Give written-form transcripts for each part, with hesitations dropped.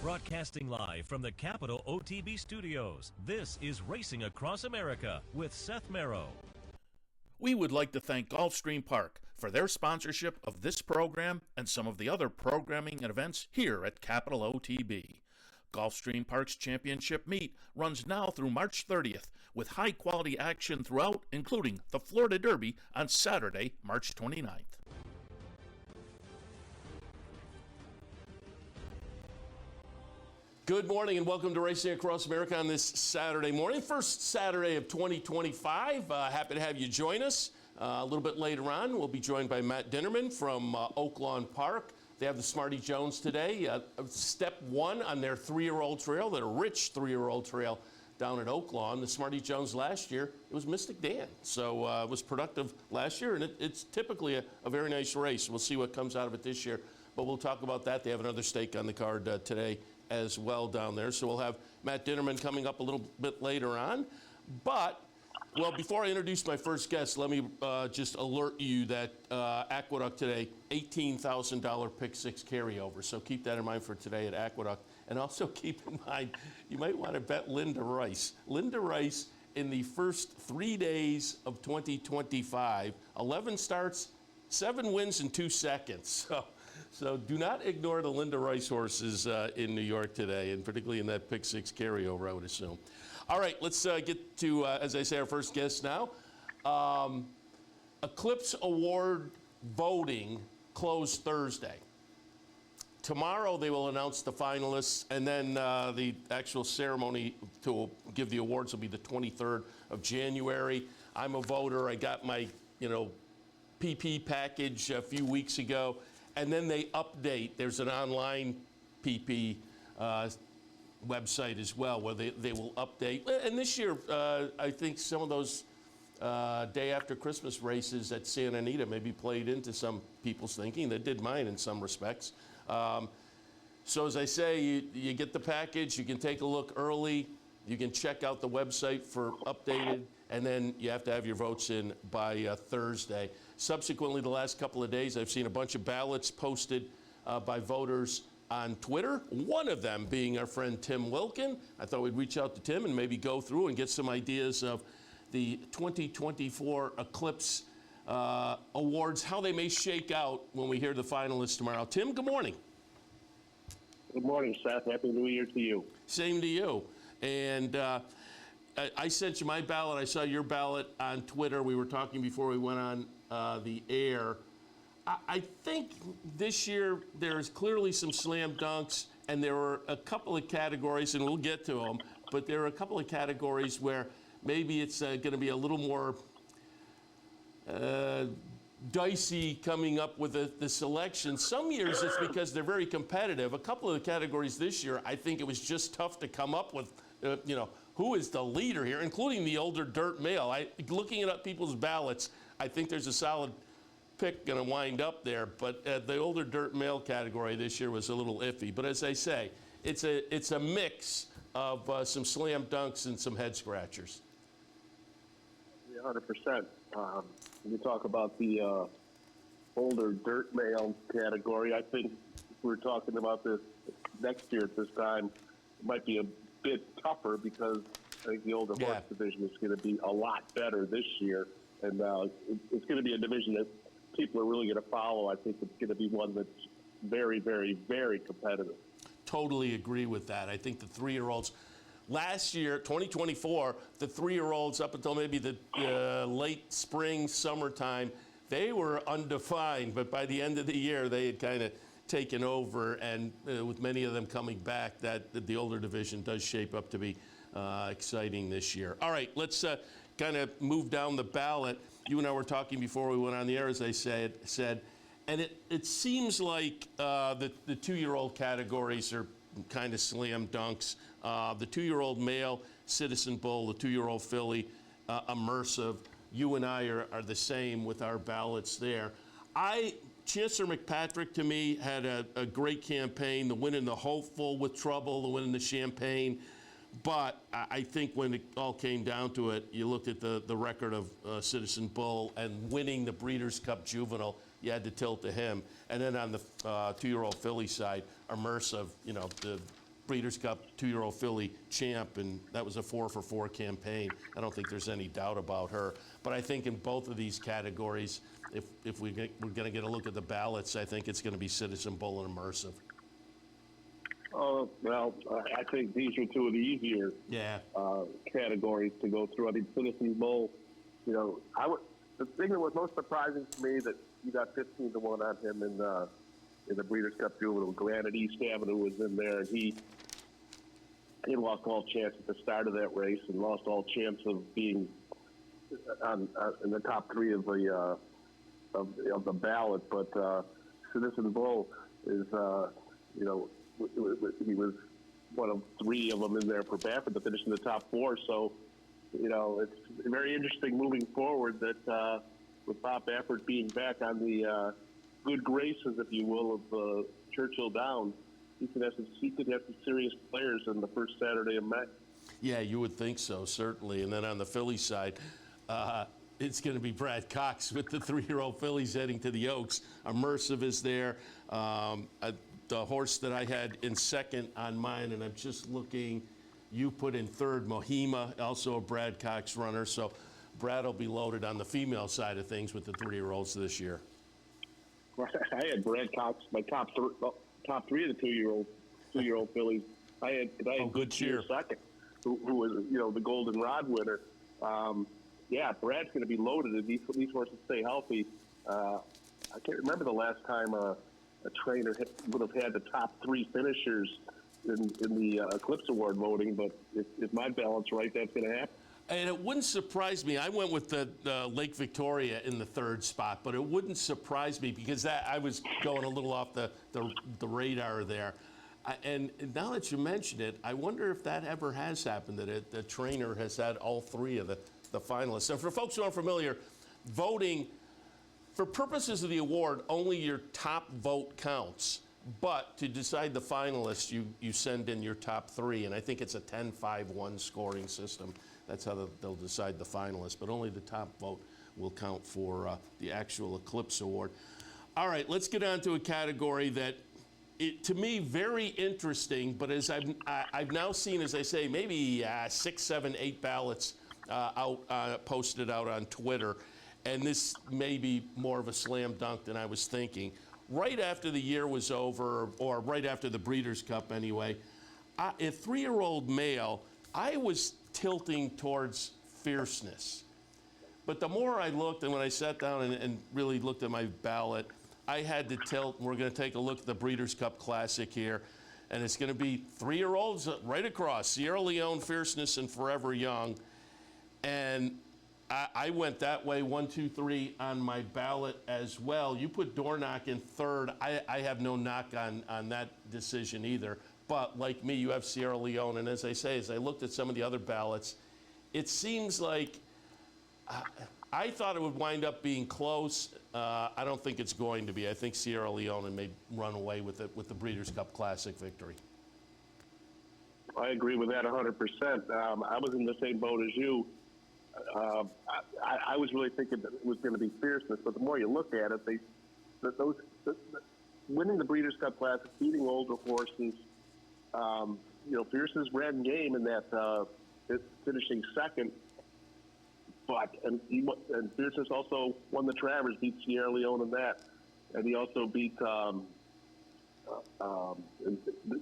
Broadcasting live from the Capital OTB studios, this is Racing Across America with Seth Merrow. We would like to thank Gulfstream Park for their sponsorship of this program and some of the other programming and events here at Capital OTB. Gulfstream Park's championship meet runs now through March 30th with high-quality action throughout, including the Florida Derby on Saturday, March 29th. Good morning and welcome to Racing Across America on this Saturday morning. First Saturday of 2025. Happy to have you join us. A little bit later on, we'll be joined by Matt Dinerman from Oaklawn Park. They have the Smarty Jones today. Step one on their three-year-old trail, their rich three-year-old trail down at Oaklawn. The Smarty Jones last year, it was Mystic Dan. So it was productive last year, and it's typically a very nice race. We'll see what comes out of it this year. But we'll talk about that. They have another stake on the card today as well down there. So we'll have Matt Dinerman coming up a little bit later on. But, well, before I introduce my first guest, let me just alert you that Aqueduct today, $18,000 pick six carryover. So keep that in mind for today at Aqueduct. And also keep in mind, you might want to bet Linda Rice. Linda Rice in the first 3 days of 2025, 11 starts, 7 wins in 2 seconds. So do not ignore the Linda Rice horses in New York today, and particularly in that pick six carryover, I would assume. All right, let's get to, as I say, our first guest now. Eclipse Award voting closed Thursday. Tomorrow they will announce the finalists, and then the actual ceremony to give the awards will be the 23rd of January. I'm a voter. I got my, PP package a few weeks ago. And then they update. There's an online PP website as well where they will update. And this year, I think some of those day after Christmas races at Santa Anita maybe played into some people's thinking. They did mine in some respects. So as I say, you get the package. You can take a look early. You can check out the website for updated, and then you have to have your votes in by Thursday. Subsequently, the last couple of days, I've seen a bunch of ballots posted by voters on Twitter, one of them being our friend Tim Wilkin. I thought we'd reach out to Tim and maybe go through and get some ideas of the 2024 Eclipse Awards, how they may shake out when we hear the finalists tomorrow. Tim, good morning. Good morning, Seth. Happy New Year to you. Same to you. And I sent you my ballot. I saw your ballot on Twitter. We were talking before we went on the air. I think this year there's clearly some slam dunks, and there were a couple of categories, and we'll get to them, but there are a couple of categories where maybe it's going to be a little more dicey coming up with the selection. Some years it's because they're very competitive. A couple of the categories this year, I think it was just tough to come up with, who is the leader here, including the older dirt male. Looking at people's ballots, I think there's a solid pick going to wind up there, but the older dirt male category this year was a little iffy. But as I say, it's a mix of some slam dunks and some head scratchers. 100%. You talk about the older dirt male category. I think if we're talking about this next year at this time, it might be a bit tougher because I think the older horse division is going to be a lot better this year. And it's going to be a division that people are really going to follow. I think it's going to be one that's very, very, very competitive. Totally agree with that. I think the 3-year-olds, last year, 2024, the 3-year-olds up until maybe the late spring, summertime, they were undefined. But by the end of the year, they had kind of taken over. And with many of them coming back, that the older division does shape up to be exciting this year. All right, let's kind of move down the ballot. You and I were talking before we went on the air, as I said, and it seems like the 2-year-old categories are kind of slam dunks. The 2-year-old male, Citizen Bull, the 2-year-old filly, Immersive. You and I are the same with our ballots there. Chancellor McPatrick, to me, had a great campaign, the win in the Hopeful with Trouble, the win in the Champagne. But I think when it all came down to it, you looked at the record of Citizen Bull and winning the Breeders' Cup Juvenile, you had to tilt to him. And then on the 2-year-old filly side, Immersive, Breeders' Cup 2-year-old filly champ, and that was a 4-for-4 campaign. I don't think there's any doubt about her. But I think in both of these categories, if we're going to get a look at the ballots, I think it's going to be Citizen Bull and Immersive. Oh, well, I think these are two of the easier categories to go through. I mean, Citizen Bull, you know, the thing that was most surprising to me that you got 15-1 on him in the Breeders' Cup Juvenile. Granted, East Avenue was in there, and he lost all chance at the start of that race and lost all chance of being in the top three of the ballot. But Citizen Bull is, you know, he was one of three of them in there for Baffert to finish in the top four. So, you know, it's very interesting moving forward that with Bob Baffert being back on the good graces, if you will, of Churchill Downs, he could have some serious players in the first Saturday of May. Yeah, you would think so, certainly. And then on the Philly side, it's going to be Brad Cox with the 3-year-old fillies heading to the Oaks. Immersive is there. The horse that I had in second on mine, and I'm just looking, you put in third, Mohima, also a Brad Cox runner. So Brad will be loaded on the female side of things with the 3-year-olds this year. I had Brad Cox, my top three of the 2-year-old fillies. I had good cheer. Second, who was, you know, the Golden Rod winner. Yeah, Brad's going to be loaded if these horses stay healthy. I can't remember the last time a trainer would have had the top three finishers in the Eclipse Award voting, but if my balance right, that's going to happen. And it wouldn't surprise me. I went with the Lake Victoria in the third spot, but it wouldn't surprise me because I was going a little off the radar there. And now that you mention it, I wonder if that ever has happened, that the trainer has had all three of the finalists. So for folks who aren't familiar, voting, for purposes of the award, only your top vote counts. But to decide the finalists, you send in your top three, and I think it's a 10-5-1 scoring system. That's how they'll decide the finalists, but only the top vote will count for the actual Eclipse Award. All right, let's get on to a category that, to me, very interesting, but as I've now seen, as I say, maybe 6, 7, 8 ballots posted out on Twitter, and this may be more of a slam dunk than I was thinking. Right after the year was over, or right after the Breeders' Cup anyway, a 3-year-old male, I was tilting towards Fierceness. But the more I looked, and when I sat down and really looked at my ballot, I had to tilt. We're going to take a look at the Breeders' Cup Classic here, and it's going to be 3-year-olds right across, Sierra Leone, Fierceness, and Forever Young. And I went that way, 1, 2, 3 on my ballot as well. You put Dornoch in third. I have no knock on that decision either. But like me, you have Sierra Leone. And as I say, as I looked at some of the other ballots, it seems like I thought it would wind up being close. I don't think it's going to be. I think Sierra Leone may run away with it with the Breeders' Cup Classic victory. I agree with that 100%. I was in the same boat as you. I was really thinking that it was going to be Fierceness, but the more you look at it, winning the Breeders' Cup Classic, beating older horses, you know, Fierceness ran game in that finishing second, and Fierceness also won the Travers, beat Sierra Leone in that, and he also beat.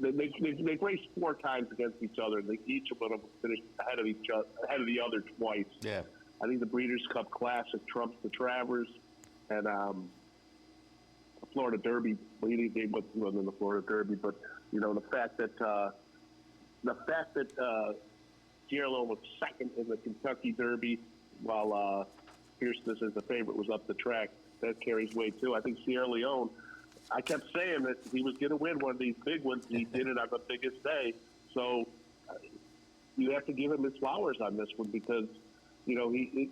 They raced 4 times against each other. Each of them finished ahead of the other twice. Yeah, I think the Breeders' Cup Classic trumps the Travers, and the Florida Derby. Well, he didn't win the Florida Derby, but you know the fact that Sierra Leone was second in the Kentucky Derby, while Fierceness as the favorite was up the track. That carries weight too. I think Sierra Leone. I kept saying that he was going to win one of these big ones, and he did it on the biggest day. So you have to give him his flowers on this one because, you know, he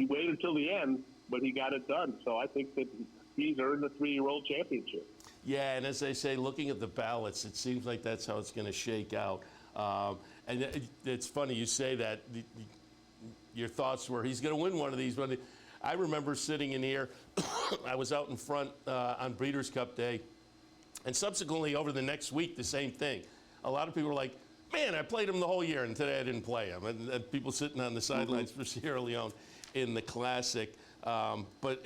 waited until the end, but he got it done. So I think that he's earned the 3-year-old championship. Yeah, and as I say, looking at the ballots, it seems like that's how it's going to shake out. And it's funny you say that. Your thoughts were he's going to win one of these. But I remember sitting in here. I was out in front on Breeders' Cup Day, and subsequently over the next week, the same thing. a lot of people were like, man, I played him the whole year, and today I didn't play him. And people sitting on the sidelines for Sierra Leone in the Classic. But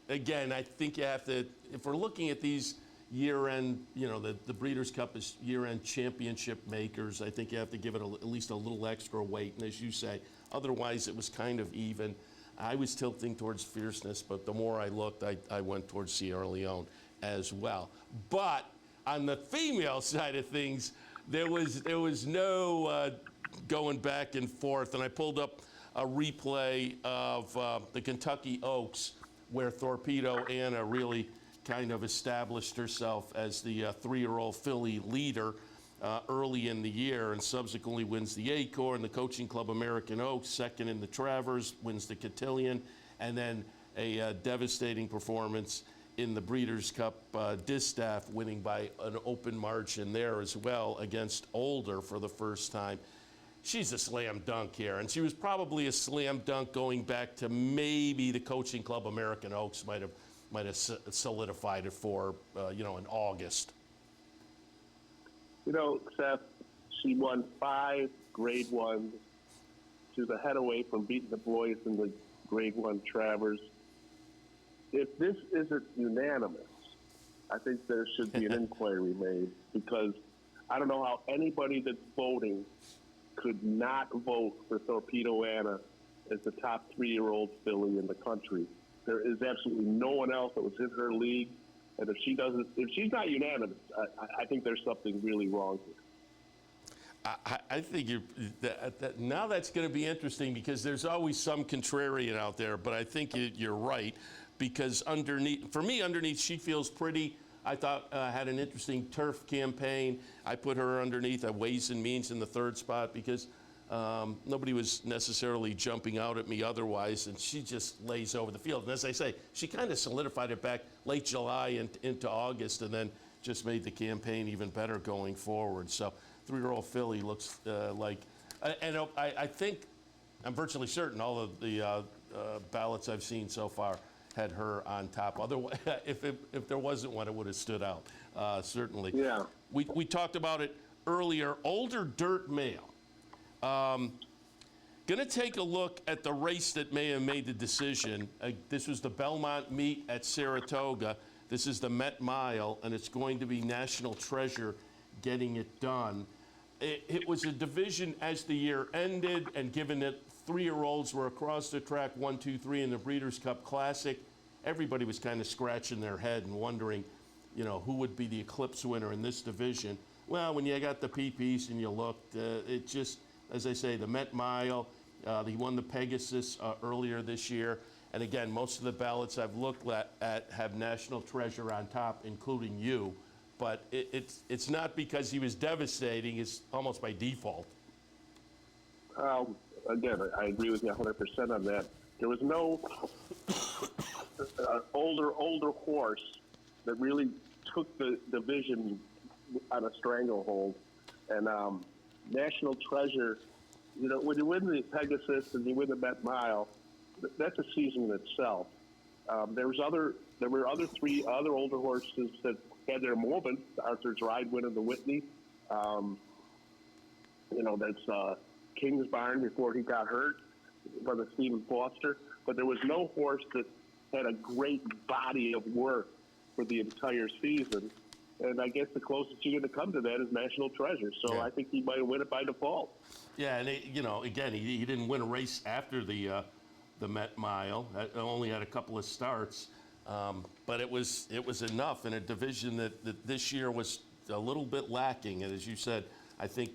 again, I think you have to, if we're looking at these year-end, the Breeders' Cup is year-end championship makers, I think you have to give it at least a little extra weight. And as you say, otherwise it was kind of even. I was tilting towards fierceness, but the more I looked, I went towards Sierra Leone as well. But on the female side of things, there was no going back and forth. And I pulled up a replay of the Kentucky Oaks, where Torpedo Anna really kind of established herself as the 3-year-old filly leader early in the year, and subsequently wins the Acorn, the Coaching Club American Oaks, second in the Travers, wins the Cotillion, and then a devastating performance in the Breeders' Cup Distaff, winning by an open margin there as well against Older for the first time. She's a slam dunk here, and she was probably a slam dunk going back to maybe the Coaching Club American Oaks might have solidified it for in August. Seth, she won 5 Grade 1s. She was a head away from beating the boys in the Grade 1 Travers. If this isn't unanimous, I think there should be an inquiry made, because I don't know how anybody that's voting could not vote for Torpedo Anna as the top 3-year-old filly in the country. There is absolutely no one else that was in her league. And if she's not unanimous, I think there's something really wrong here. I think now that's going to be interesting, because there's always some contrarian out there, but I think you're right, because underneath she feels pretty. I thought had an interesting turf campaign. I put her underneath at Ways and Means in the 3rd spot, because nobody was necessarily jumping out at me otherwise, and she just lays over the field. And as I say, she kind of solidified it back late July and into August, and then just made the campaign even better going forward. So 3-year-old filly looks like, and I think, I'm virtually certain all of the ballots I've seen so far had her on top. Otherwise, if there wasn't one, it would have stood out, certainly. Yeah. We talked about it earlier. Older dirt male. Going to take a look at the race that may have made the decision. This was the Belmont meet at Saratoga. This is the Met Mile, and it's going to be National Treasure getting it done. It was a division as the year ended, and given that 3-year-olds were across the track 1, 2, 3 in the Breeders' Cup Classic, everybody was kind of scratching their head and wondering, who would be the Eclipse winner in this division. Well, when you got the PPs and you looked, it just, as I say, the Met Mile, he won the Pegasus earlier this year. And again, most of the ballots I've looked at have National Treasure on top, including you. But it's not because he was devastating, it's almost by default. Again, I agree with you 100% on that. There was no older horse that really took the division on a stranglehold. And National Treasure, when you win the Pegasus and you win the Met Mile, that's a season in itself. There were 3 other older horses that had their moments. Arthur's Ride winning the Whitney. That's King's Barn before he got hurt by the Stephen Foster. But there was no horse that had a great body of work for the entire season. And I guess the closest you're going to come to that is National Treasure. So yeah. I think he might win it by default. Yeah, and again, he didn't win a race after the Met Mile. Only had a couple of starts, but it was enough in a division that this year was a little bit lacking. And as you said, I think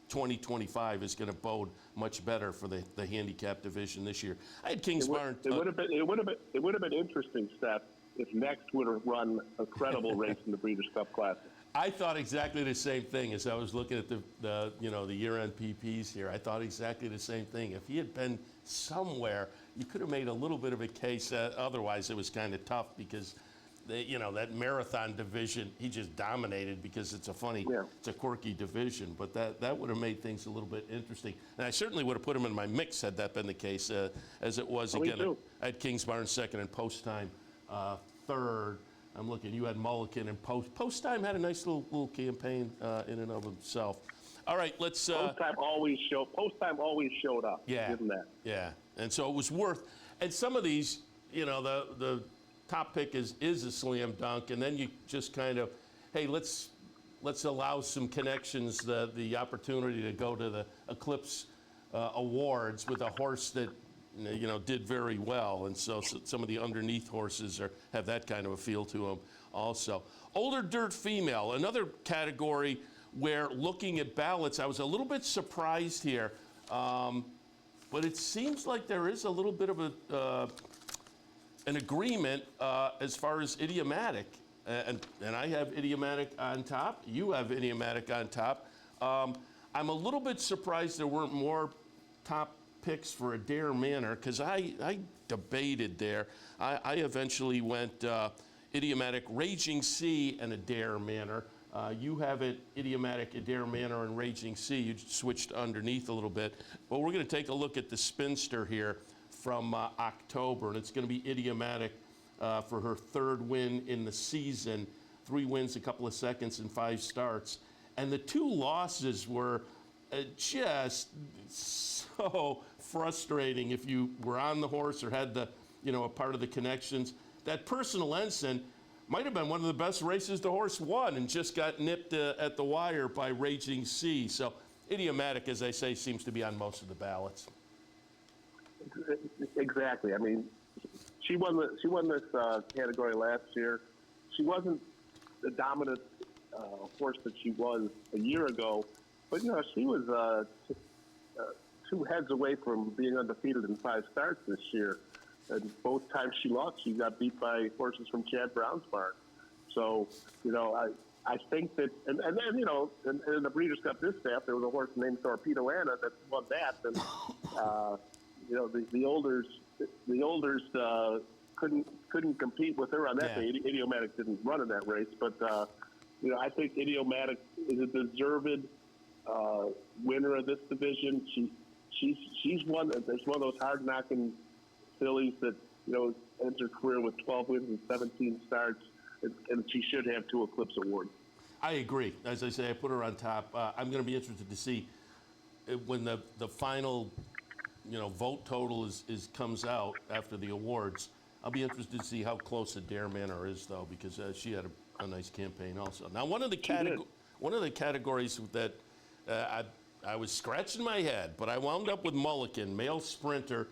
2025 is going to bode much better for the handicap division this year. I had Kings Barn. It would have been interesting, Seth, if Next would have run a credible race in the Breeders' Cup Classic. I thought exactly the same thing as I was looking at the year-end PPs here. I thought exactly the same thing. If he had been somewhere, you could have made a little bit of a case. Otherwise, it was kind of tough because that marathon division, he just dominated because it's a quirky division. But that would have made things a little bit interesting. And I certainly would have put him in my mix had that been the case, as it was. Again, I had Kings Barn second and Post Time third. I'm looking. You had Mulligan and Post. Post Time had a nice little campaign in and of himself. All right, let's. Post Time always showed up. Yeah. Didn't that? Yeah, and so it was worth. And some of these, the top pick is a slam dunk, and then you just kind of, hey, let's allow some connections, the opportunity to go to the Eclipse Awards with a horse that did very well, and so some of the underneath horses have that kind of a feel to them also. Older dirt female, another category where looking at ballots, I was a little bit surprised here, but it seems like there is a little bit of an agreement as far as idiomatic, and I have idiomatic on top. You have idiomatic on top. I'm a little bit surprised there weren't more top picks for Adair Manor, because I debated there. I eventually went idiomatic Raging Sea and Adair Manor. You have it idiomatic Adair Manor and Raging Sea. You switched underneath a little bit. But we're going to take a look at the Spinster here from October, and it's going to be idiomatic for her third win in the season. 3 wins, a couple of seconds, and 5 starts. And the 2 losses were just so frustrating if you were on the horse or had the, a part of the connections. That Personal Ensign might have been one of the best races the horse won and just got nipped at the wire by Raging Sea. So idiomatic, as I say, seems to be on most of the ballots. Exactly. I mean, she won this category last year. She wasn't the dominant horse that she was a year ago, but she was 2 heads away from being undefeated in 5 starts this year. And both times she lost, she got beat by horses from Chad Brown's barn. So, I think that, and then, in the Breeders' Cup Distaff, there was a horse named Torpedo Anna that won that. And, the Olders couldn't compete with her on that day. Idiomatic didn't run in that race. But, I think Idiomatic is a deserved winner of this division. She's one of those hard-knocking fillies that, ends her career with 12 wins and 17 starts, and she should have 2 Eclipse Awards. I agree. As I say, I put her on top. I'm going to be interested to see when the final, vote total comes out after the awards. I'll be interested to see how close Adair Manor is, though, because she had a nice campaign also. Now, one of the categories that I was scratching my head, but I wound up with Mulligan, male sprinter.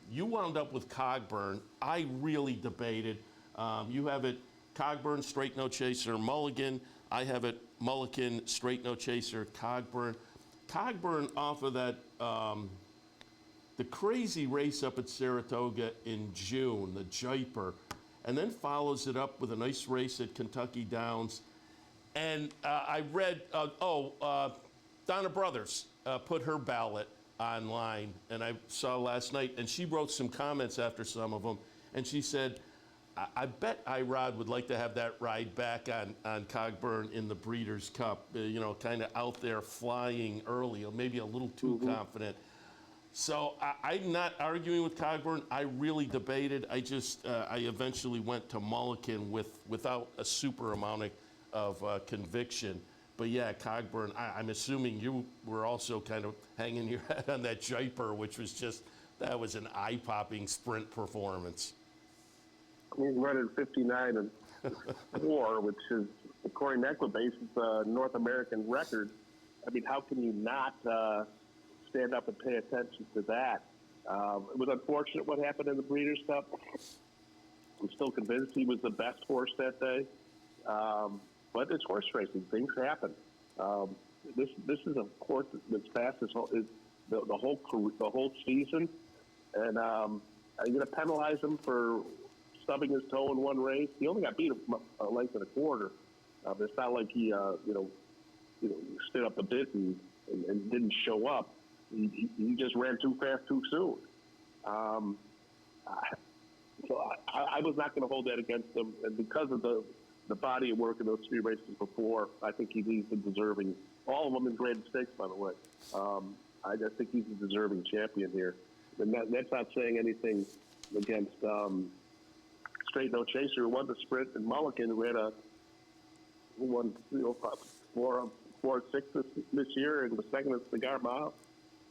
You wound up with Cogburn. I really debated. You have it Cogburn, straight no chaser, Mulligan. I have it Mulligan, straight no chaser, Cogburn. Cogburn off of that, the crazy race up at Saratoga in June, the Jaipur, and then follows it up with a nice race at Kentucky Downs. And I read, Donna Brothers put her ballot online, and I saw last night, and she wrote some comments after some of them, and she said, I bet Irod would like to have that ride back on Cogburn in the Breeders' Cup, kind of out there flying early, or maybe a little too confident. So I'm not arguing with Cogburn. I really debated. I eventually went to Mulligan without a super amount of conviction. But yeah, Cogburn, I'm assuming you were also kind of hanging your head on that Jaipur, which was that was an eye-popping sprint performance. He's running 59 and 4, which is, according to Equibase, it's a North American record. I mean, how can you not stand up and pay attention to that? It was unfortunate what happened in the Breeders' Cup. I'm still convinced he was the best horse that day. But it's horse racing. Things happen. This is a horse that's fast as the whole season. And are you going to penalize him for stubbing his toe in one race? He only got beat a length and a quarter. It's not like he stood up a bit and didn't show up. He just ran too fast too soon. So I was not going to hold that against him, and because of the body of work in those 3 races before, I think he's the deserving. All of them in graded stakes, by the way. I just think he's the deserving champion here, and that's not saying anything against Straight No Chaser, who won the sprint, and Mulligan, who won 4-6 this year and was second at Cigar Mile.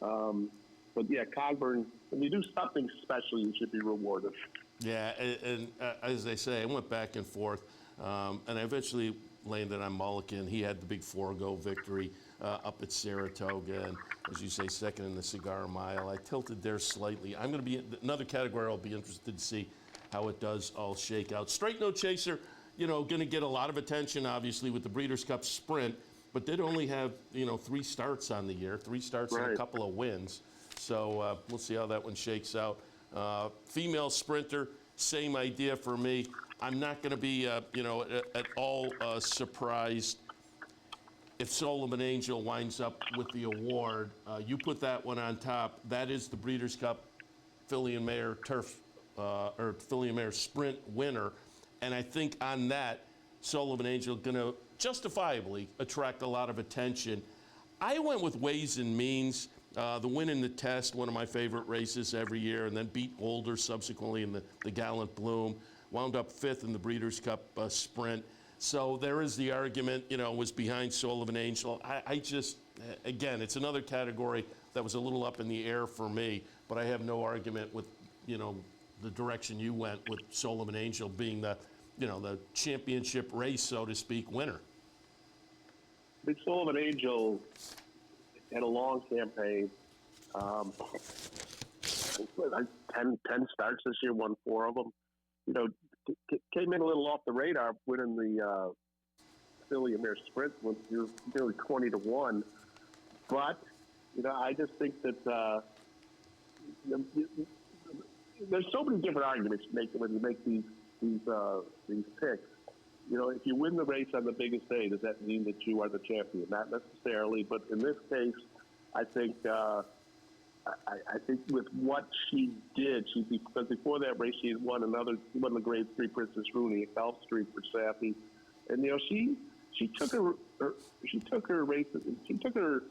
But yeah, Cogburn, when you do something special, you should be rewarded. Yeah, and as they say, I went back and forth, and I eventually landed on Mulligan. He had the big 4-go victory up at Saratoga, and as you say, second in the Cigar Mile. I tilted there slightly. I'm going to be another category I'll be interested to see how it does all shake out. Straight No Chaser, going to get a lot of attention, obviously, with the Breeders' Cup Sprint, but did only have, 3 starts on the year, 3 starts and a couple of wins. So we'll see how that one shakes out. Female sprinter, same idea for me. I'm not going to be, at all surprised if Soul of an Angel winds up with the award. You put that one on top. That is the Breeders' Cup Filly and Mare Turf, or Filly and Mare Sprint winner. And I think on that, Soul of an Angel going to justifiably attract a lot of attention. I went with Ways and Means. The win in the Test, one of my favorite races every year, and then beat Older subsequently in the Gallant Bloom. Wound up 5th in the Breeders' Cup Sprint. So there is the argument, was behind Soul of an Angel. I just, again, it's another category that was a little up in the air for me, but I have no argument with, the direction you went with Soul of an Angel being the championship race, so to speak, winner. Big Soul of an Angel had a long campaign. 10 starts this year, won 4 of them. Came in a little off the radar, winning the Filly and Mare Sprint when you're nearly 20-1. But, I just think that there's so many different arguments to make when you make these picks. If you win the race on the biggest day, does that mean that you are the champion? Not necessarily, but in this case, I think I think with what she did, because before that race she had won the Grade 3 Princess Rooney at Gulf Street for Saffie, and she took her race, she took her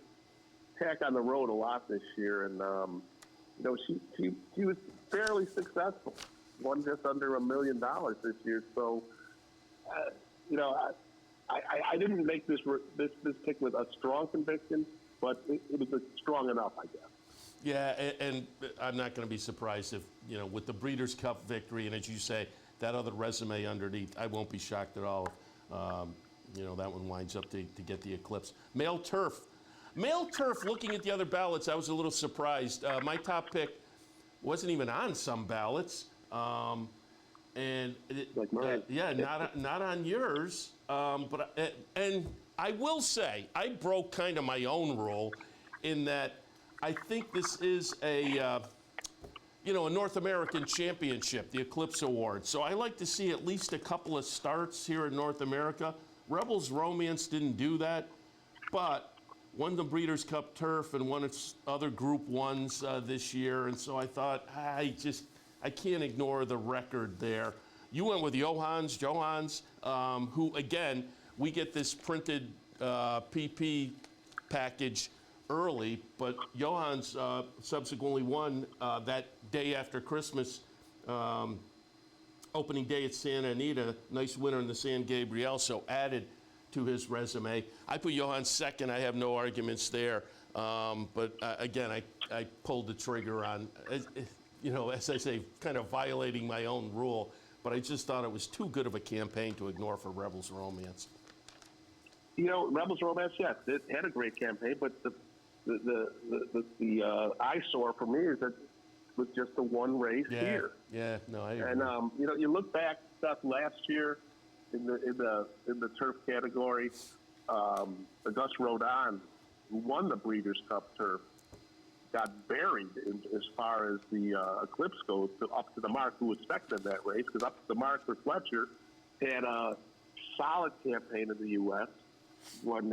tack on the road a lot this year, and she was fairly successful, won just under $1 million this year. So, I didn't make this pick with a strong conviction, but it was strong enough, I guess. Yeah, and I'm not going to be surprised if, with the Breeders' Cup victory, and as you say, that other resume underneath, I won't be shocked at all if, that one winds up to get the Eclipse. Male Turf, looking at the other ballots, I was a little surprised. My top pick wasn't even on some ballots. And not on yours. But I will say, I broke kind of my own rule in that I think this is a North American championship, the Eclipse Awards. So I like to see at least a couple of starts here in North America. Rebels Romance didn't do that, but won the Breeders' Cup Turf and won its other Group 1s this year. And so I thought, I can't ignore the record there. You went with Johans, who, again, we get this printed PP package early, but Johans subsequently won that day after Christmas, opening day at Santa Anita, nice winner in the San Gabriel, so added to his resume. I put Johans second. I have no arguments there. But again, I pulled the trigger on, as I say, kind of violating my own rule. But I just thought it was too good of a campaign to ignore for Rebels Romance. Rebels Romance, yes, it had a great campaign, but the eyesore for me is that it was just the one race here. Yeah, no, I agree. And you look back, Seth, last year in the turf category, Auguste Rodin, who won the Breeders' Cup Turf, got buried as far as the Eclipse goes, up to the mark, who was second in that race, because up to the mark for Fletcher had a solid campaign in the U.S., won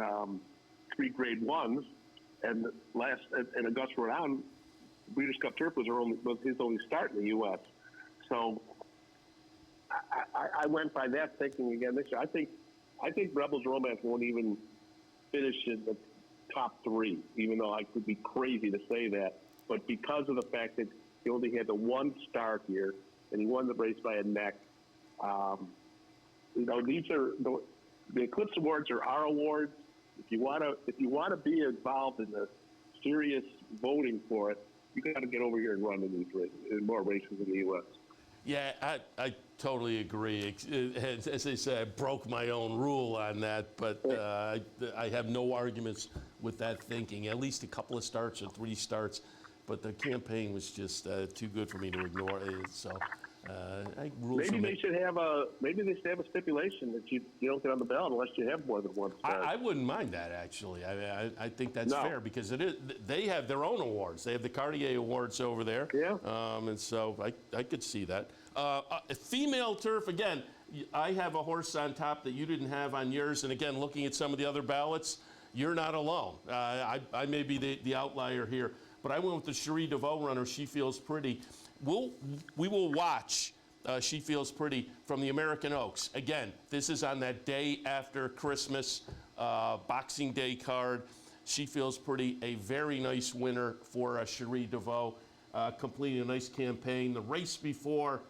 3 Grade 1s, and Auguste Rodin, Breeders' Cup Turf was his only start in the U.S. So I went by that thinking again this year. I think Rebels Romance won't even finish in the top 3, even though I could be crazy to say that. But because of the fact that he only had the one start here, and he won the race by a neck, These are the Eclipse Awards are our awards. If you want to be involved in the serious voting for it, you got to get over here and run in these races, in more races in the U.S. Yeah, I totally agree. As I said, I broke my own rule on that, but I have no arguments with that thinking. At least a couple of starts or 3 starts, but the campaign was just too good for me to ignore. Maybe they should have a stipulation that you don't get on the ballot unless you have more than one star. I wouldn't mind that, actually. I think that's fair because they have their own awards. They have the Cartier Awards over there. Yeah. And so I could see that. Female turf, again, I have a horse on top that you didn't have on yours. And again, looking at some of the other ballots, you're not alone. I may be the outlier here. But I went with the Cherie DeVoe runner, She Feels Pretty. We will watch She Feels Pretty from the American Oaks. Again, this is on that day after Christmas, Boxing Day card. She Feels Pretty, a very nice winner for Cherie DeVoe, completing a nice campaign. The race before,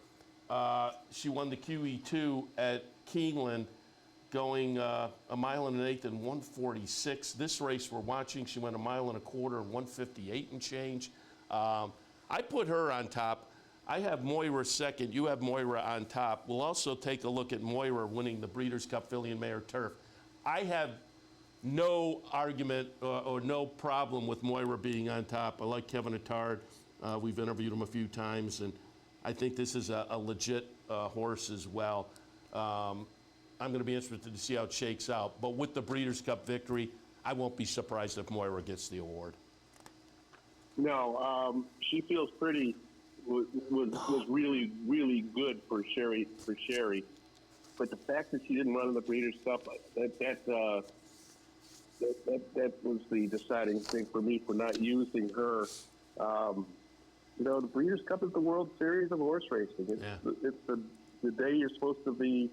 she won the QE2 at Keeneland, going 1 1/8 and 1:46. This race we're watching, she went 1 1/4 and 1:58 and change. I put her on top. I have Moira second. You have Moira on top. We'll also take a look at Moira winning the Breeders' Cup Filly and Mare Turf. I have no argument or no problem with Moira being on top. I like Kevin Attard. We've interviewed him a few times, and I think this is a legit horse as well. I'm going to be interested to see how it shakes out. But with the Breeders' Cup victory, I won't be surprised if Moira gets the award. No, She Feels Pretty was really, really good for Sherry. But the fact that she didn't run in the Breeders' Cup, that was the deciding thing for me for not using her. The Breeders' Cup is the World Series of horse racing. It's the day you're supposed to be.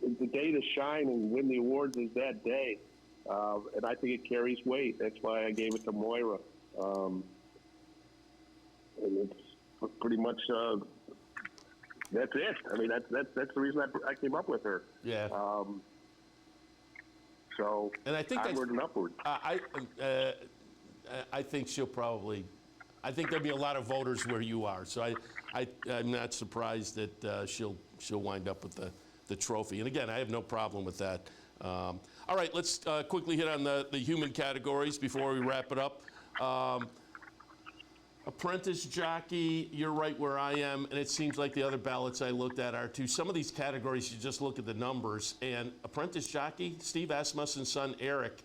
The day to shine and win the awards is that day, and I think it carries weight. That's why I gave it to Moira. And it's pretty much that's it. I mean, that's the reason I came up with her. Yeah. So and I think onward and upward. I think she'll probably. I think there'll be a lot of voters where you are. So I'm not surprised that she'll wind up with the trophy. And again, I have no problem with that. All right, let's quickly hit on the human categories before we wrap it up. Apprentice jockey, you're right where I am, and it seems like the other ballots I looked at are too. Some of these categories, you just look at the numbers, and apprentice jockey, Steve Asmussen's son, Eric,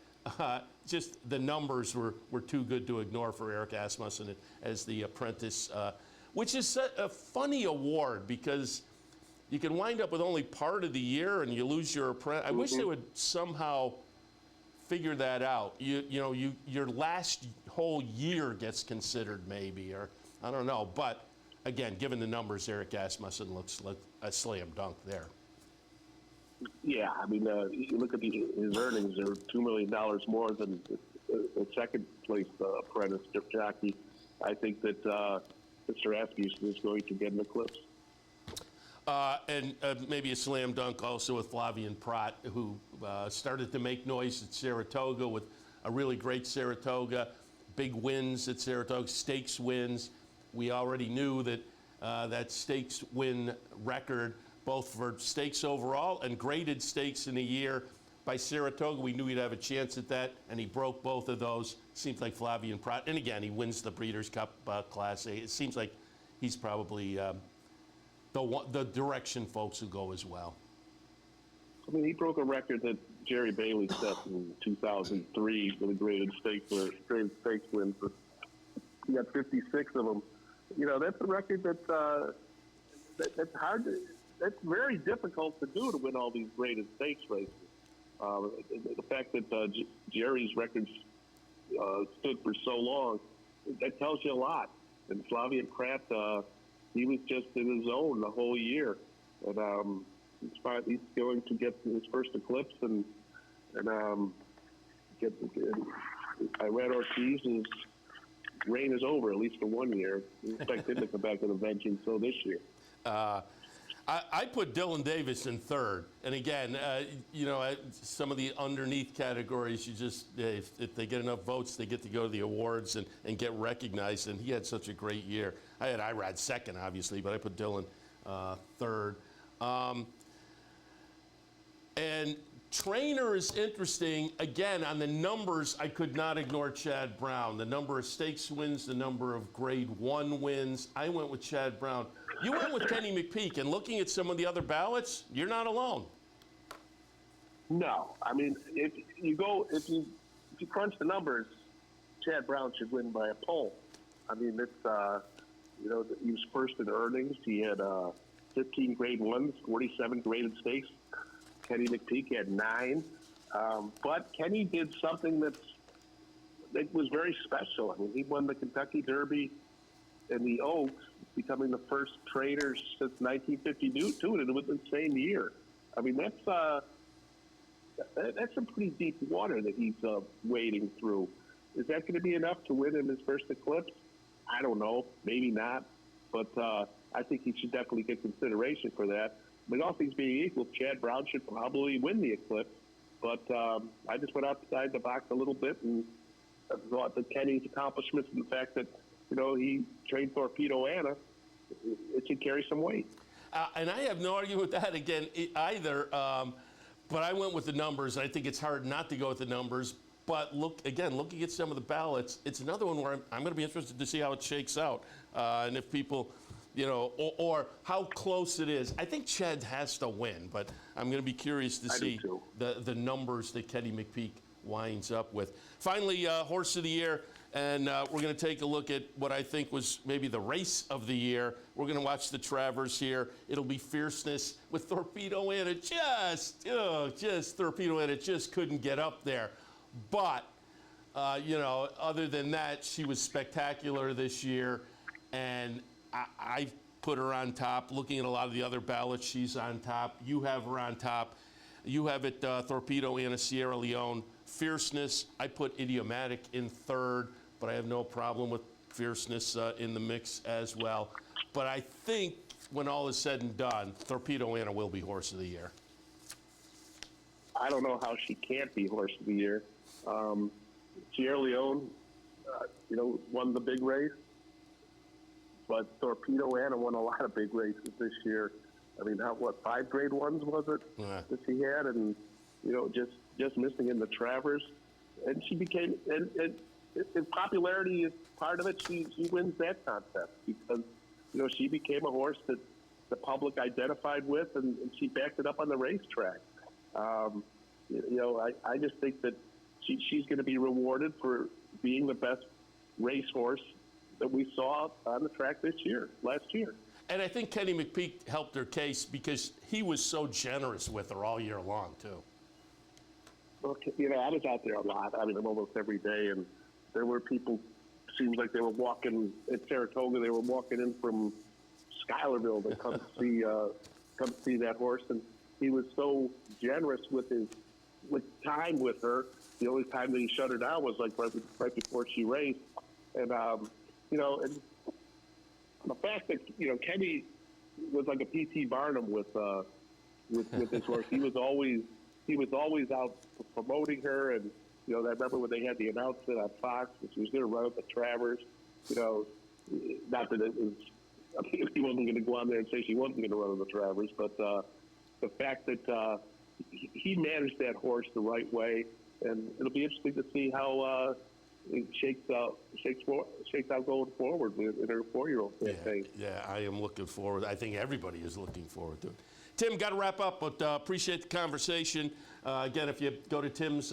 just the numbers were too good to ignore for Eric Asmussen as the apprentice, which is a funny award because you can wind up with only part of the year and you lose your apprentice. I wish they would somehow figure that out. Your last whole year gets considered maybe, or I don't know. But again, given the numbers, Eric Asmussen looks like a slam dunk there. Yeah, I mean, you look at his earnings; they're $2 million more than a second place apprentice jockey. I think that Mr. Asmussen is going to get an Eclipse. And maybe a slam dunk also with Flavien Prat, who started to make noise at Saratoga with a really great Saratoga, big wins at Saratoga, stakes wins. We already knew that that stakes win record, both for stakes overall and graded stakes in a year by Saratoga, we knew he'd have a chance at that, and he broke both of those. Seems like Flavien Prat, and again, he wins the Breeders' Cup Class A. It seems like he's probably the direction folks will go as well. I mean, he broke a record that Jerry Bailey set in 2003 with a graded stakes win. He got 56 of them. That's a record that's hard to. That's very difficult to do, to win all these graded stakes races. The fact that Jerry's records stood for so long, that tells you a lot. And Flavien Prat, he was just in his zone the whole year. And he's going to get his first Eclipse and Irad Ortiz's reign is over, at least for 1 year. We expect him to come back with a vengeance, so this year. I put Dylan Davis in third. And again, some of the underneath categories, you just, if they get enough votes, they get to go to the awards and get recognized. And he had such a great year. I had Irad second, obviously, but I put Dylan third. And trainer is interesting. Again, on the numbers, I could not ignore Chad Brown. The number of stakes wins, the number of grade 1 wins. I went with Chad Brown. You went with Kenny McPeak, and looking at some of the other ballots, you're not alone. No, I mean, if you crunch the numbers, Chad Brown should win by a poll. I mean, it's he was first in earnings. He had 15 grade 1s, 47 graded stakes. Kenny McPeak had 9, but Kenny did something that was very special. I mean, he won the Kentucky Derby in the Oaks, becoming the first trainer since 1952, and it was the same year. I mean, that's some pretty deep water that he's wading through. Is that going to be enough to win him his first Eclipse? I don't know, maybe not, but I think he should definitely get consideration for that. But all things being equal, Chad Brown should probably win the Eclipse. But I just went outside the box a little bit and thought that Kenny's accomplishments and the fact that, he trained Torpedo Anna, it should carry some weight. And I have no argument with that again either. But I went with the numbers. I think it's hard not to go with the numbers. But looking at some of the ballots, it's another one where I'm going to be interested to see how it shakes out. And if people, or how close it is. I think Chad has to win, but I'm going to be curious to see the numbers that Kenny McPeak winds up with. Finally, Horse of the Year. And we're going to take a look at what I think was maybe the race of the year. We're going to watch the Travers here. It'll be Fierceness with Torpedo Anna. Torpedo Anna just couldn't get up there. But, other than that, she was spectacular this year. And I put her on top. Looking at a lot of the other ballots, she's on top. You have her on top. You have it, Torpedo Anna, Sierra Leone. Fierceness, I put Idiomatic in third, but I have no problem with Fierceness in the mix as well. But I think when all is said and done, Torpedo Anna will be Horse of the Year. I don't know how she can't be Horse of the Year. Sierra Leone, won the big race, but Torpedo Anna won a lot of big races this year. I mean, 5 grade 1s was it that she had, and just missing in the Travers, and she became and popularity is part of it. She wins that contest because she became a horse that the public identified with, and she backed it up on the racetrack. I just think that she's going to be rewarded for being the best racehorse that we saw on the track last year. And I think Kenny McPeak helped her case because he was so generous with her all year long, too. Well, I was out there a lot. I mean, almost every day, and there were people. Seems like they were walking at Saratoga. They were walking in from Schuylerville to come see that horse, and he was so generous with time with her. The only time that he shut her down was like right before she raced, and and the fact that Kenny was like a P.T. Barnum with this horse. He was always out promoting her, and I remember when they had the announcement on Fox that she was going to run at the Travers. Not that it was. I mean, he wasn't going to go on there and say she wasn't going to run at the Travers, but the fact that he managed that horse the right way, and it'll be interesting to see how it shakes out going forward in her 4-year-old campaign. Yeah, I am looking forward. I think everybody is looking forward to it. Tim, got to wrap up, but appreciate the conversation. Again, if you go to Tim's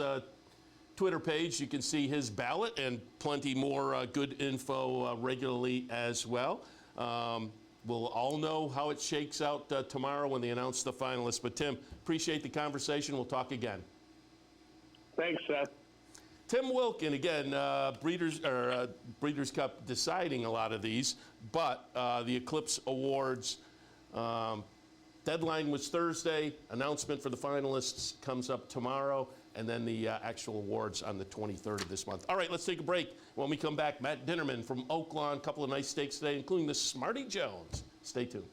Twitter page, you can see his ballot and plenty more good info regularly as well. We'll all know how it shakes out tomorrow when they announce the finalists. But Tim, appreciate the conversation. We'll talk again. Thanks, Seth. Tim Wilkin, again, Breeders' Cup deciding a lot of these, but the Eclipse Awards deadline was Thursday. Announcement for the finalists comes up tomorrow, and then the actual awards on the 23rd of this month. All right, let's take a break. When we come back, Matt Dinerman from Oaklawn, a couple of nice stakes today, including the Smarty Jones. Stay tuned.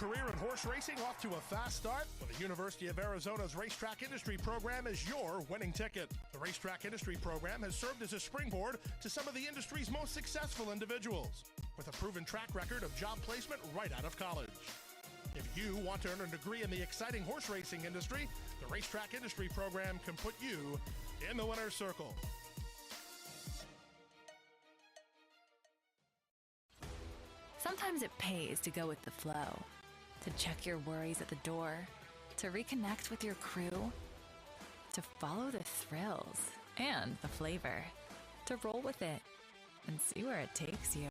career in horse racing off to a fast start? Well, the University of Arizona's Racetrack Industry Program is your winning ticket. The Racetrack Industry Program has served as a springboard to some of the industry's most successful individuals, with a proven track record of job placement right out of college. If you want to earn a degree in the exciting horse racing industry, the Racetrack Industry Program can put you in the winner's circle. Sometimes it pays to go with the flow, to check your worries at the door, to reconnect with your crew, to follow the thrills and the flavor, to roll with it and see where it takes you,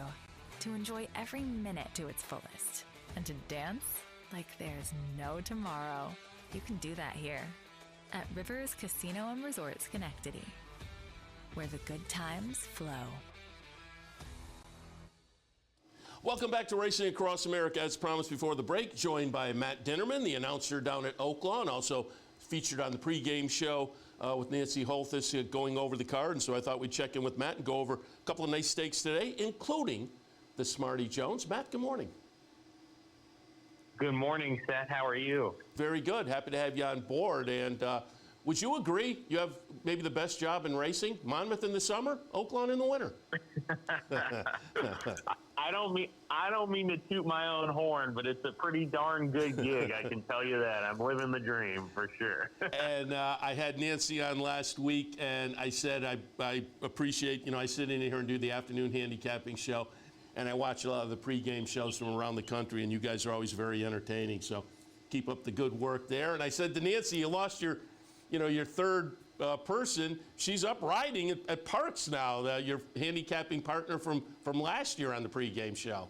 to enjoy every minute to its fullest, and to dance like there's no tomorrow. You can do that here at Rivers Casino and Resort Schenectady, where the good times flow. Welcome back to Racing Across America. As promised before the break, joined by Matt Dinerman, the announcer down at Oaklawn, also featured on the pregame show with Nancy Holthus going over the card. And so I thought we'd check in with Matt and go over a couple of nice stakes today, including the Smarty Jones. Matt, good morning. Good morning, Seth. How are you? Very good. Happy to have you on board. And would you agree you have maybe the best job in racing? Monmouth in the summer, Oaklawn in the winter. I don't mean to toot my own horn, but it's a pretty darn good gig. I can tell you that. I'm living the dream for sure. And I had Nancy on last week, and I said I appreciate, I sit in here and do the afternoon handicapping show, and I watch a lot of the pregame shows from around the country, and you guys are always very entertaining. So keep up the good work there. And I said to Nancy, you lost your third person. She's up riding at Parks now, your handicapping partner from last year on the pregame show.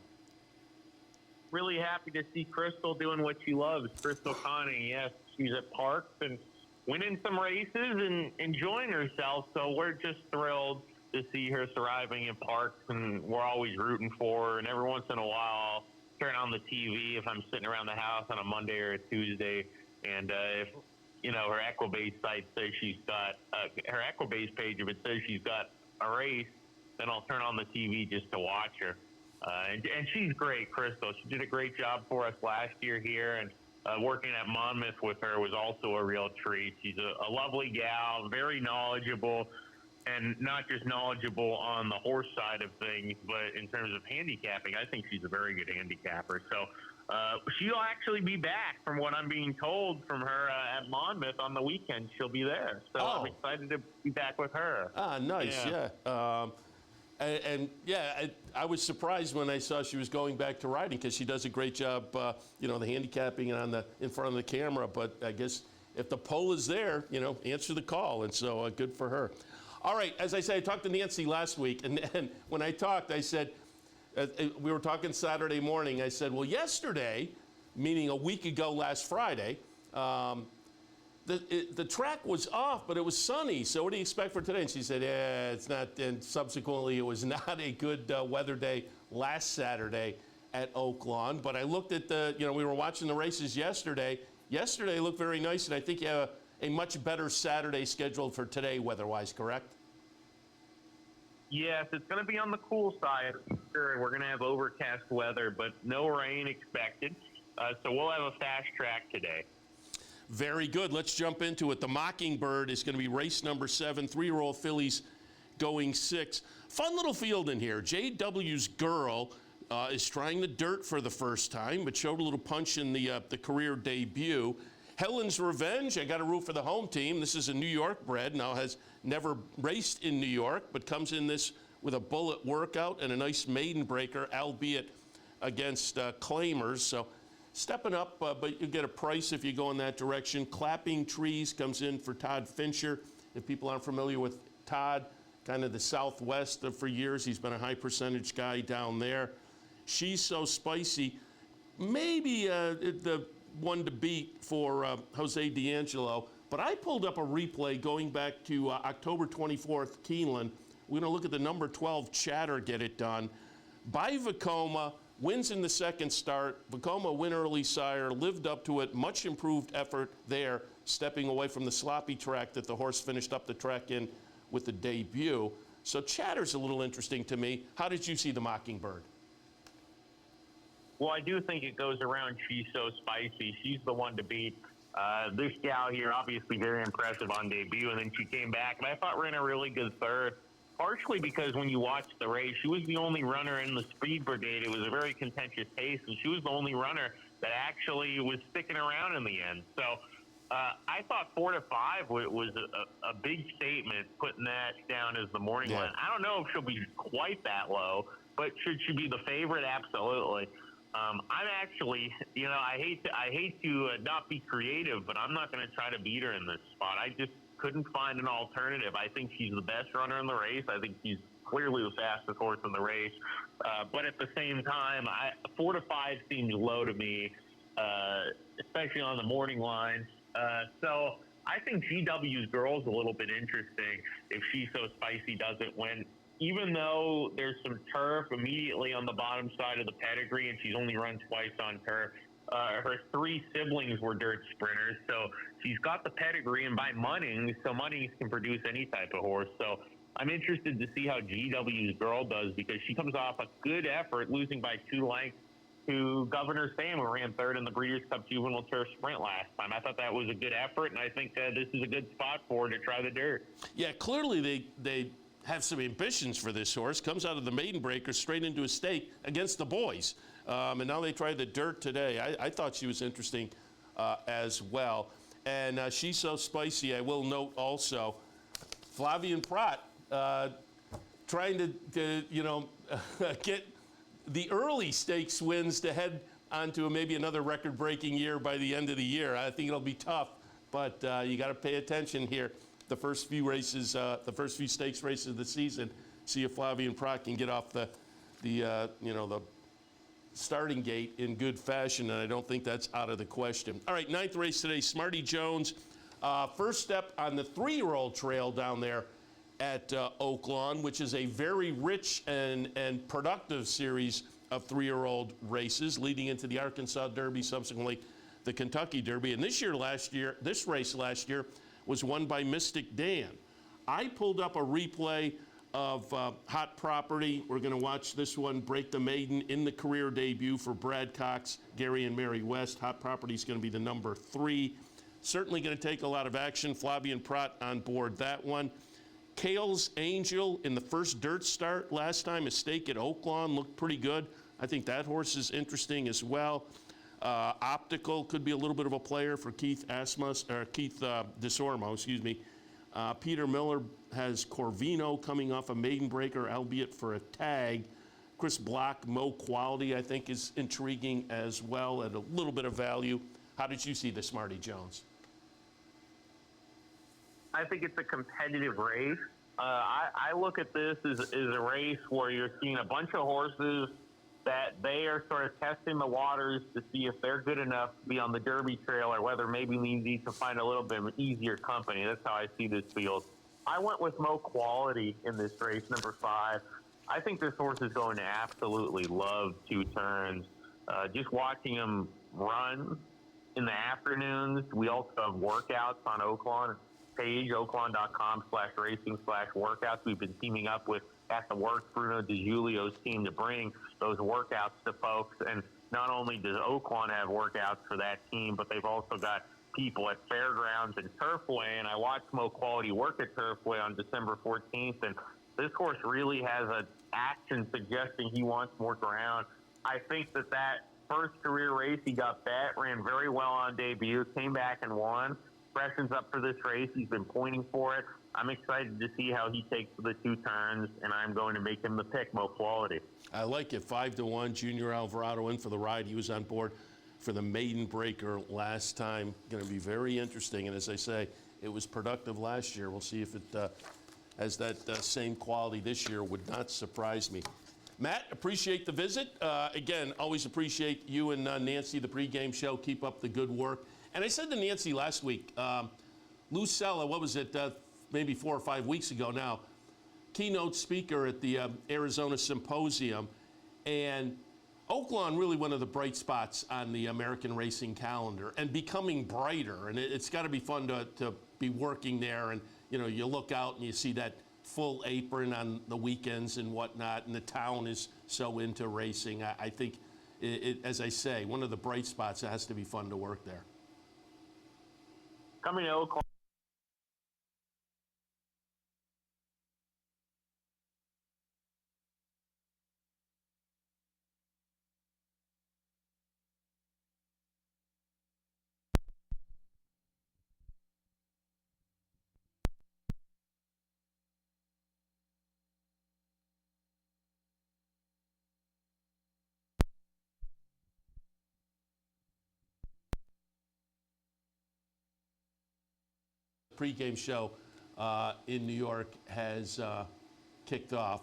Really happy to see Crystal doing what she loves. Crystal Conning, yes, she's at Parks and winning some races and enjoying herself. So we're just thrilled to see her thriving at Parks, and we're always rooting for her. And every once in a while, I'll turn on the TV if I'm sitting around the house on a Monday or a Tuesday, and if her Equibase site says she's got her Equibase page, if it says she's got a race, then I'll turn on the TV just to watch her. And she's great, Crystal. She did a great job for us last year here, and working at Monmouth with her was also a real treat. She's a lovely gal, very knowledgeable, and not just knowledgeable on the horse side of things, but in terms of handicapping, I think she's a very good handicapper. So she'll actually be back, from what I'm being told from her at Monmouth on the weekend. She'll be there. So I'm excited to be back with her. Ah, nice, yeah. I was surprised when I saw she was going back to riding, because she does a great job, the handicapping and in front of the camera. But I guess if the pull is there, answer the call. And so good for her. All right, as I said, I talked to Nancy last week, and when I talked, I said, we were talking Saturday morning. I said, well, yesterday, meaning a week ago last Friday, the track was off, but it was sunny. So what do you expect for today? And she said, yeah, it's not. And subsequently, it was not a good weather day last Saturday at Oaklawn. But I looked at we were watching the races yesterday. Yesterday looked very nice, and I think you have a much better Saturday scheduled for today weather-wise, correct? Yes, it's going to be on the cool side. Sure, we're going to have overcast weather, but no rain expected. So we'll have a fast track today. Very good. Let's jump into it. The Mockingbird is going to be race number 7, 3-year-old fillies going 6. Fun little field in here. J.W.'s Girl is trying the dirt for the first time, but showed a little punch in the career debut. Helen's Revenge, I got to root for the home team. This is a New York bred, now has never raced in New York, but comes in this with a bullet workout and a nice maiden breaker, albeit against claimers. So stepping up, but you get a price if you go in that direction. Clapping Trees comes in for Todd Fincher. If people aren't familiar with Todd, kind of the Southwest for years, he's been a high percentage guy down there. She's So Spicy, maybe the one to beat for Jose D'Angelo. But I pulled up a replay going back to October 24th, Keeneland. We're going to look at the number 12 Chatter get it done. By Vekoma, wins in the second start. Vekoma, win early sire, lived up to it. Much improved effort there, stepping away from the sloppy track that the horse finished up the track in with the debut. So Chatter's a little interesting to me. How did you see the Mockingbird? Well, I do think it goes around She's So Spicy. She's the one to beat. This gal here, obviously very impressive on debut, and then she came back, and I thought ran a really good third, partially because when you watch the race, she was the only runner in the speed brigade. It was a very contentious pace, and she was the only runner that actually was sticking around in the end. So I thought 4 to 5 was a big statement, putting that down as the morning line. I don't know if she'll be quite that low, but should she be the favorite? Absolutely. I'm actually, I hate to not be creative, but I'm not going to try to beat her in this spot. I just couldn't find an alternative. I think she's the best runner in the race. I think she's clearly the fastest horse in the race. But at the same time, 4 to 5 seems low to me, especially on the morning line. So I think GW's Girl's a little bit interesting if She's So Spicy doesn't win. Even though there's some turf immediately on the bottom side of the pedigree, and she's only run twice on turf, her 3 siblings were dirt sprinters, so she's got the pedigree, and by Munnings, so Munnings can produce any type of horse. So I'm interested to see how GW's Girl does, because she comes off a good effort, losing by 2 lengths to Governor Sam, who ran 3rd in the Breeders' Cup Juvenile Turf Sprint last time. I thought that was a good effort, and I think this is a good spot for her to try the dirt. Yeah, clearly they have some ambitions for this horse. Comes out of the maiden breaker straight into a stake against the boys. And now they try the dirt today. I thought she was interesting as well. And She's So Spicy, I will note also, Flavien Prat trying to get the early stakes wins to head onto maybe another record-breaking year by the end of the year. I think it'll be tough, but you got to pay attention here. The first few races, the first few stakes races of the season, see if Flavien Prat can get off the starting gate in good fashion, and I don't think that's out of the question. All right, 9th race today, Smarty Jones. First step on the 3-year-old trail down there at Oaklawn, which is a very rich and productive series of 3-year-old races leading into the Arkansas Derby, subsequently the Kentucky Derby. And this race last year was won by Mystic Dan. I pulled up a replay of Hot Property. We're going to watch this one break the maiden in the career debut for Brad Cox, Gary and Mary West. Hot Property is going to be the number 3. Certainly going to take a lot of action. Flavien Prat on board that one. Kale's Angel in the first dirt start last time, a stake at Oaklawn, looked pretty good. I think that horse is interesting as well. Optical could be a little bit of a player for Keith Desormo, excuse me. Peter Miller has Corvino coming off a maiden breaker, albeit for a tag. Chris Block, Mo Quality, I think is intriguing as well at a little bit of value. How did you see the Smarty Jones? I think it's a competitive race. I look at this as a race where you're seeing a bunch of horses that they are sort of testing the waters to see if they're good enough to be on the Derby trail, or whether maybe we need to find a little bit of easier company. That's how I see this field. I went with Mo Quality in this race, number 5. I think this horse is going to absolutely love 2 turns. Just watching him run in the afternoons. We also have workouts on Oaklawn page, oaklawn.com/racing/workouts. We've been teaming up with At the Work, Bruno DiGiulio's team, to bring those workouts to folks. And not only does Oaklawn have workouts for that team, but they've also got people at Fairgrounds and Turfway. And I watched Mo Quality work at Turfway on December 14th, and this horse really has an action suggesting he wants more ground. I think that first career race he got bet, ran very well on debut, came back and won. Freshens up for this race. He's been pointing for it. I'm excited to see how he takes the 2 turns, and I'm going to make him the pick, Mo Quality. I like it. 5-1. Junior Alvarado in for the ride. He was on board for the maiden breaker last time. Going to be very interesting. And as I say, it was productive last year. We'll see if it has that same quality this year. Would not surprise me. Matt, appreciate the visit. Again, always appreciate you and Nancy, the pregame show. Keep up the good work. And I said to Nancy last week, Lou Sella, what was it, maybe 4 or 5 weeks ago now, keynote speaker at the Arizona Symposium, and Oaklawn really one of the bright spots on the American racing calendar, and becoming brighter. And it's got to be fun to be working there, and you look out and you see that full apron on the weekends and whatnot, and the town is so into racing. I think as I say, one of the bright spots. It has to be fun to work there. Coming to Oaklawn. Pre-game show in New York has kicked off.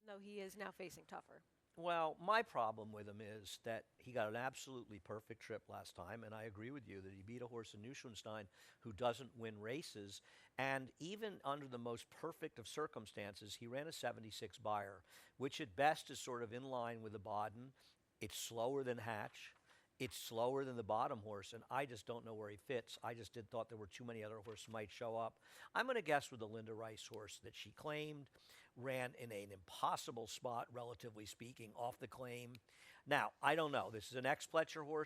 No, he is now facing tougher. Well, my problem with him is that he got an absolutely perfect trip last time, and I agree with you that he beat a horse in Neuschwanstein who doesn't win races. And even under the most perfect of circumstances, he ran a 76 Beyer, which at best is sort of in line with the Baden. It's slower than Hatch. It's slower than the bottom horse, and I just don't know where he fits. I just thought there were too many other horses might show up. I'm going to guess with the Linda Rice horse that she claimed, ran in an impossible spot, relatively speaking, off the claim. Now, I don't know. This is an ex-Fletcher horse.